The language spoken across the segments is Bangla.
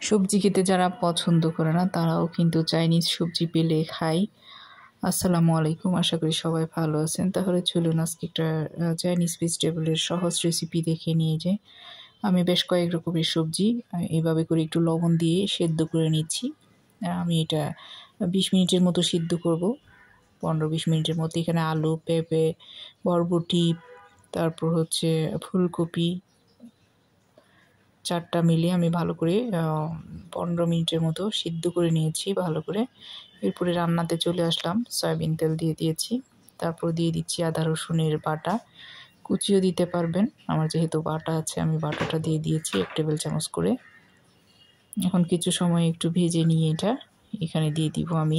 সবজি খেতে যারা পছন্দ করে না তারাও কিন্তু চাইনিজ সবজি পেলে খায়। আসসালামু আলাইকুম, আশা করি সবাই ভালো আছেন। তাহলে চলুন আজকে একটা চাইনিজ ভেজিটেবলের সহজ রেসিপি দেখে নিয়ে যাই। আমি বেশ কয়েক রকমের সবজি এইভাবে করে একটু লবণ দিয়ে সেদ্ধ করে নিচ্ছি। আমি এটা 20 মিনিটের মতো সিদ্ধ করব, 15-20 মিনিটের মতো। এখানে আলু, পেঁপে, বরবটি, তারপর হচ্ছে ফুলকপি 4টা মিলিয়ে আমি ভালো করে 15 মিনিটের মতো সিদ্ধ করে নিয়েছি ভালো করে। এরপরে রান্নাতে চলে আসলাম, সয়াবিন তেল দিয়ে দিয়েছি। তারপর দিয়ে দিচ্ছি আদা রসুনের বাটা, কুচিও দিতে পারবেন। আমার যেহেতু বাটা আছে আমি বাটাটা দিয়ে দিয়েছি 1 টেবিল চামচ করে। এখন কিছু সময় একটু ভেজে নিয়ে এখানে দিয়ে দিব আমি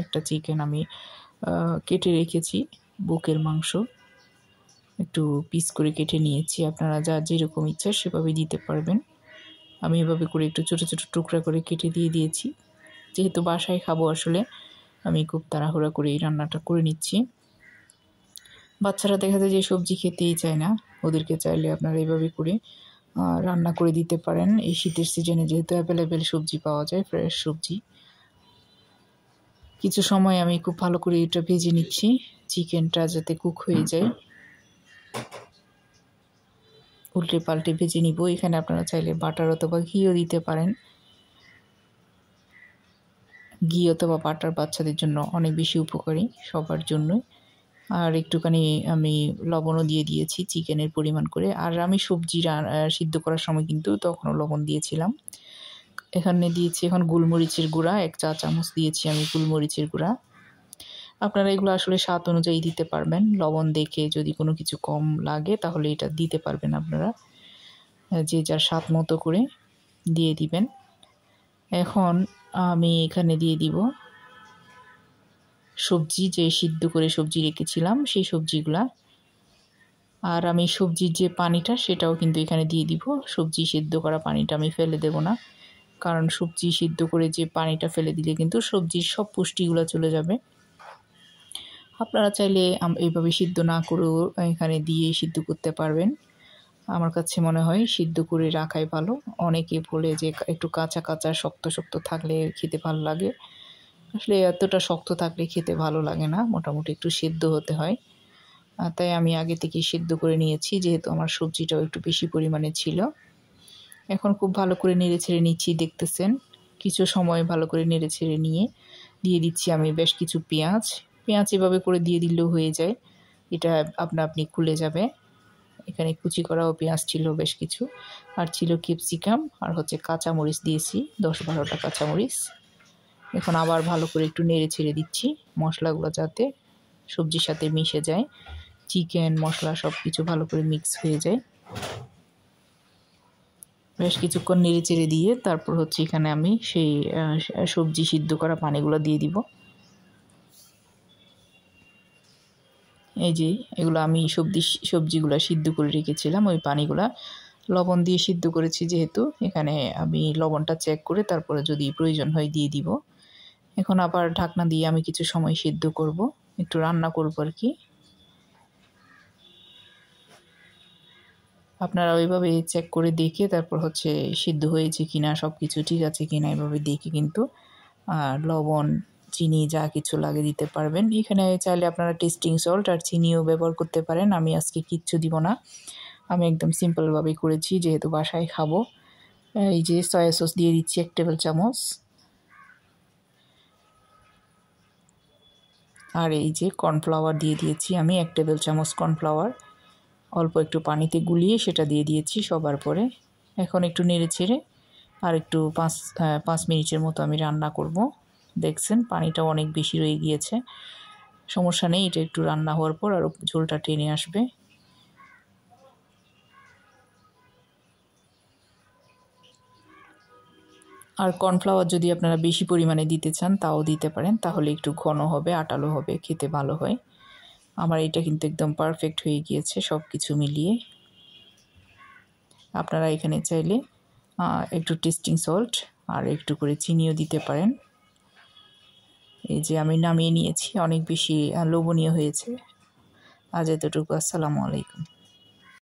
একটা চিকেন আমি কেটে রেখেছি, বুকের মাংস একটু পিস করে কেটে নিয়েছি। আপনারা যা যেরকম ইচ্ছা সেভাবে দিতে পারবেন। আমি এভাবে করে একটু ছোটো ছোটো টুকরা করে কেটে দিয়ে দিয়েছি। যেহেতু বাসায় খাবো আসলে আমি খুব তাড়াহুড়া করে এই রান্নাটা করে নিচ্ছি। বাচ্চারা দেখা যায় যে সবজি খেতেই চায় না, ওদেরকে চাইলে আপনারা এইভাবে করে রান্না করে দিতে পারেন। এই শীতের সিজনে যেহেতু অ্যাভেলেবেল সবজি পাওয়া যায়, ফ্রেশ সবজি। কিছু সময় আমি খুব ভালো করে এটা ভেজে নিচ্ছি, চিকেনটা যাতে কুক হয়ে যায়। উল্টে পাল্টে ভেজে নিব। এখানে আপনারা চাইলে বাটার অথবা ঘিও দিতে পারেন। ঘি অথবা বাটার বাচ্চাদের জন্য অনেক বেশি উপকারী, সবার জন্যই। আর একটুখানি আমি লবণও দিয়ে দিয়েছি চিকেনের পরিমাণ করে। আর আমি সবজি সিদ্ধ করার সময় কিন্তু তখনও লবণ দিয়েছিলাম। এখানে দিয়েছি এখন গোলমরিচের গুঁড়া 1 চা চামচ দিয়েছি আমি গোলমরিচের গুঁড়া। আপনারা এগুলো আসলে স্বাদ অনুযায়ী দিতে পারবেন। লবণ দেখে যদি কোনো কিছু কম লাগে তাহলে এটা দিতে পারবেন আপনারা, যে যার স্বাদ মতো করে দিয়ে দিবেন। এখন আমি এখানে দিয়ে দিব সবজি, যে সিদ্ধ করে সবজি রেখেছিলাম সেই সবজিগুলা। আর আমি সবজির যে পানিটা সেটাও কিন্তু এখানে দিয়ে দিব। সবজি সিদ্ধ করা পানিটা আমি ফেলে দেব না, কারণ সবজি সিদ্ধ করে যে পানিটা ফেলে দিলে কিন্তু সবজির সব পুষ্টিগুলো চলে যাবে। আপনারা চাইলে এইভাবে সিদ্ধ না করেও এখানে দিয়ে সিদ্ধ করতে পারবেন। আমার কাছে মনে হয় সিদ্ধ করে রাখাই ভালো। অনেকে বলে যে একটু কাঁচা কাঁচা শক্ত শক্ত থাকলে খেতে ভালো লাগে। আসলে এতটা শক্ত থাকলে খেতে ভালো লাগে না, মোটামুটি একটু সিদ্ধ হতে হয়। তাই আমি আগে থেকে সিদ্ধ করে নিয়েছি, যেহেতু আমার সবজিটাও একটু বেশি পরিমাণে ছিল। এখন খুব ভালো করে নেড়ে ছেড়ে নিচ্ছি, দেখতেছেন। কিছু সময় ভালো করে নেড়ে ছেড়ে নিয়ে দিয়ে দিচ্ছি আমি বেশ কিছু পেঁয়াজ এভাবে করে দিয়ে দিলেও হয়ে যায়, এটা আপনি খুলে যাবে। এখানে কুচি করাও পেঁয়াজ ছিল বেশ কিছু, আর ছিল ক্যাপসিকাম, আর হচ্ছে কাঁচামরিচ দিয়েছি 10-12টা কাঁচামরিচ। এখন আবার ভালো করে একটু নেড়ে ছেড়ে দিচ্ছি, মশলাগুলো যাতে সবজির সাথে মিশে যায়, চিকেন মশলা সব কিছু ভালো করে মিক্স হয়ে যায়। বেশ কিছুক্ষণ নেড়ে চেড়ে দিয়ে তারপর হচ্ছে এখানে আমি সেই সবজি সিদ্ধ করা পানিগুলো দিয়ে দিব। এই যে এগুলো আমি সবজিগুলো সিদ্ধ করে রেখেছিলাম, ওই পানিগুলা লবণ দিয়ে সিদ্ধ করেছি যেহেতু, এখানে আমি লবণটা চেক করে তারপরে যদি প্রয়োজন হয় দিয়ে দিব। এখন আবার ঢাকনা দিয়ে আমি কিছু সময় সিদ্ধ করব, একটু রান্না করব আর কি। আপনারা ওইভাবে চেক করে দেখে তারপর হচ্ছে সিদ্ধ হয়েছে কিনা, সব কিছু ঠিক আছে কিনা এভাবে দেখে কিন্তু লবণ চিনি যা কিছু লাগে দিতে পারবেন। এখানে চাইলে আপনারা টেস্টিং সল্ট আর চিনিও ব্যবহার করতে পারেন। আমি আজকে কিচ্ছু দিব না, আমি একদম সিম্পলভাবেই করেছি যেহেতু বাসায় খাবো। এই যে সয়া সস দিয়ে দিচ্ছি 1 টেবিল চামচ। আর এই যে কর্নফ্লাওয়ার দিয়ে দিয়েছি আমি 1 টেবিল চামচ কর্নফ্লাওয়ার, অল্প একটু পানিতে গুলিয়ে সেটা দিয়ে দিয়েছি সবার পরে। এখন একটু নেড়ে ছেড়ে আর একটু 5 মিনিটের মতো আমি রান্না করব। দেখছেন পানিটা অনেক বেশি রয়ে গিয়েছে, সমস্যা নেই, এটা একটু রান্না হওয়ার পর আরও ঝোলটা টেনে আসবে। আর কর্নফ্লাওয়ার যদি আপনারা বেশি পরিমাণে দিতে চান তাও দিতে পারেন, তাহলে একটু ঘন হবে, আটালো হবে, খেতে ভালো হয়। আমার এটা কিন্তু একদম পারফেক্ট হয়ে গিয়েছে সব কিছু মিলিয়ে। আপনারা এখানে চাইলে একটু টেস্টিং সল্ট আর একটু করে চিনিও দিতে পারেন। এই যে আমি নামিয়ে নিয়েছি, অনেক বেশি লোভনীয় হয়েছে। আজ এতটুকু, আসসালামু আলাইকুম।